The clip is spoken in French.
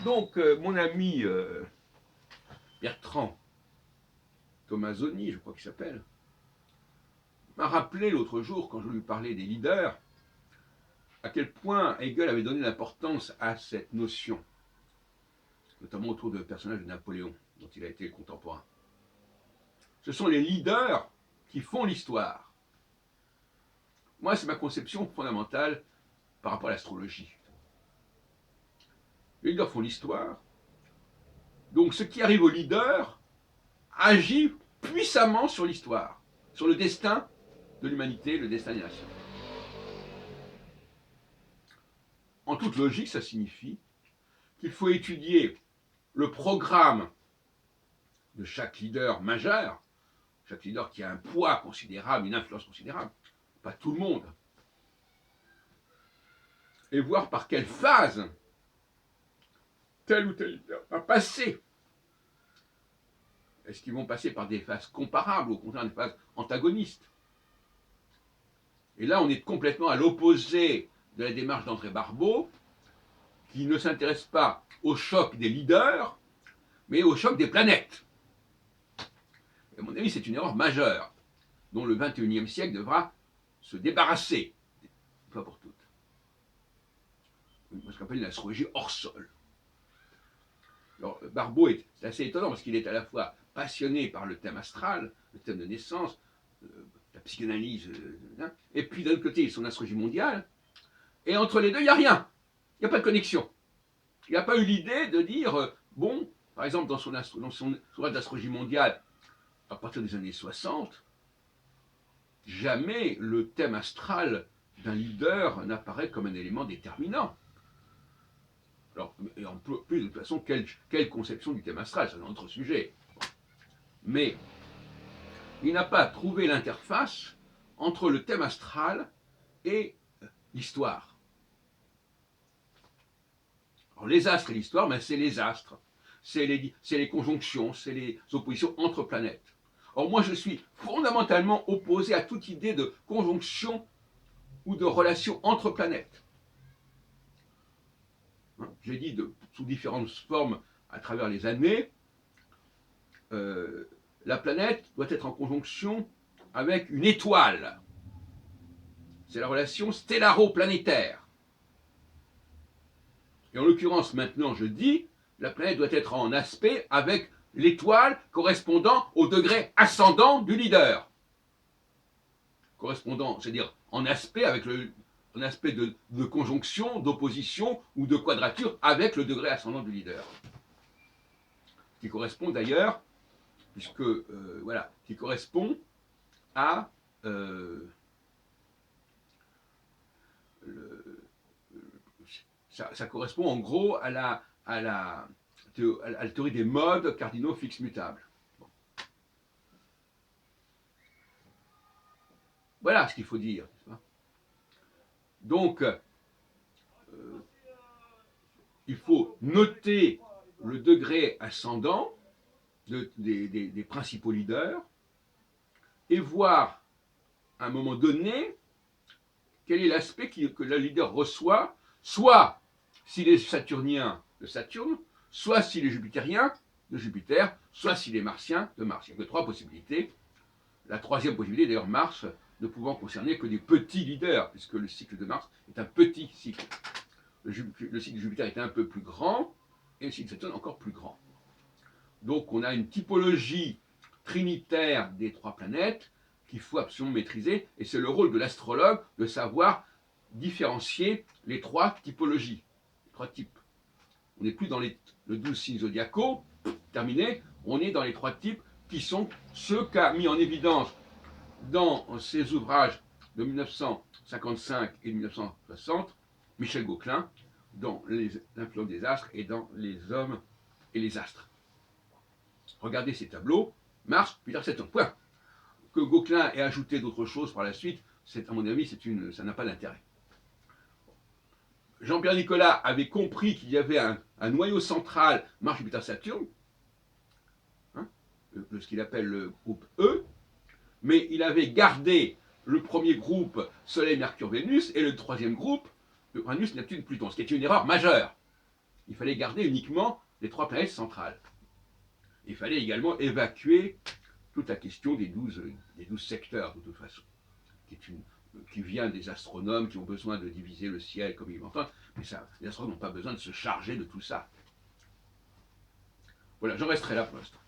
Donc, mon ami Bertrand Tommasoni, je crois qu'il s'appelle, m'a rappelé l'autre jour, quand je lui parlais des leaders, à quel point Hegel avait donné l'importance à cette notion, notamment autour du personnage de Napoléon, dont il a été contemporain. Ce sont les leaders qui font l'histoire. Moi, c'est ma conception fondamentale par rapport à l'astrologie. Les leaders font l'histoire. Donc, ce qui arrive aux leaders agit puissamment sur l'histoire, sur le destin de l'humanité, le destin des nations. En toute logique, ça signifie qu'il faut étudier le programme de chaque leader majeur, chaque leader qui a un poids considérable, une influence considérable, pas tout le monde, et voir par quelle phase tel ou tel leader va passer. Est-ce qu'ils vont passer par des phases comparables, ou au contraire des phases antagonistes? Et là, on est complètement à l'opposé de la démarche d'André Barbeau, qui ne s'intéresse pas au choc des leaders, mais au choc des planètes. Et à mon avis, c'est une erreur majeure, dont le XXIe siècle devra se débarrasser, une fois pour toutes. Ce qu'on appelle une astrologie hors sol. Alors, Barbeau est assez étonnant parce qu'il est à la fois passionné par le thème astral, le thème de naissance, la psychanalyse, et puis d'un autre côté, son astrologie mondiale, et entre les deux, il n'y a rien. Il n'y a pas de connexion. Il n'a pas eu l'idée de dire, bon, par exemple, dans son ouvrage d'astrologie mondiale, à partir des années 60, jamais le thème astral d'un leader n'apparaît comme un élément déterminant. Alors, et en plus, de toute façon, quelle conception du thème astral, c'est un autre sujet. Mais il n'a pas trouvé l'interface entre le thème astral et l'histoire. Alors, les astres et l'histoire, ben, c'est les astres, c'est les conjonctions, c'est les oppositions entre planètes. Or, moi, je suis fondamentalement opposé à toute idée de conjonction ou de relation entre planètes. J'ai dit sous différentes formes à travers les années, la planète doit être en conjonction avec une étoile. C'est la relation stellaro-planétaire. Et en l'occurrence, maintenant, je dis, la planète doit être en aspect avec l'étoile correspondant au degré ascendant du leader. Correspondant, c'est-à-dire en aspect avec un aspect de conjonction, d'opposition ou de quadrature avec le degré ascendant du leader. Qui correspond d'ailleurs, puisque, voilà, qui correspond à ça correspond en gros à la théorie des modes cardinaux fixes mutables. Bon. Voilà ce qu'il faut dire. Donc, il faut noter le degré ascendant des principaux leaders et voir à un moment donné quel est l'aspect que le leader reçoit, soit s'il est saturnien de Saturne, soit s'il est jupitérien de Jupiter, soit s'il est martien de Mars. Il n'y a que trois possibilités. La troisième possibilité, d'ailleurs, Mars ne pouvant concerner que des petits leaders, puisque le cycle de Mars est un petit cycle. Le cycle de Jupiter est un peu plus grand, et le cycle de Saturne encore plus grand. Donc on a une typologie trinitaire des trois planètes qu'il faut absolument maîtriser, et c'est le rôle de l'astrologue de savoir différencier les trois typologies, les trois types. On n'est plus dans le 12 signes zodiacaux, terminé, on est dans les trois types qui sont ceux qu'a mis en évidence dans ses ouvrages de 1955 et de 1960 Michel Gauquelin, dans l'influence des astres et dans les hommes et les astres. Regardez ces tableaux, Mars, Jupiter, Saturne, point. Que Gauquelin ait ajouté d'autres choses par la suite, à mon avis, ça n'a pas d'intérêt. Jean-Pierre Nicolas avait compris qu'il y avait un noyau central Mars, Jupiter, Saturne, hein, ce qu'il appelle le groupe E, mais il avait gardé le premier groupe Soleil, Mercure, Vénus, et le troisième groupe, Uranus, Neptune, Pluton, ce qui est une erreur majeure. il fallait garder uniquement les 3 planètes centrales. Il fallait également évacuer toute la question des 12 secteurs, de toute façon, qui vient des astronomes qui ont besoin de diviser le ciel comme ils l'entendent, mais ça, les astronomes n'ont pas besoin de se charger de tout ça. Voilà, j'en resterai là pour l'instant.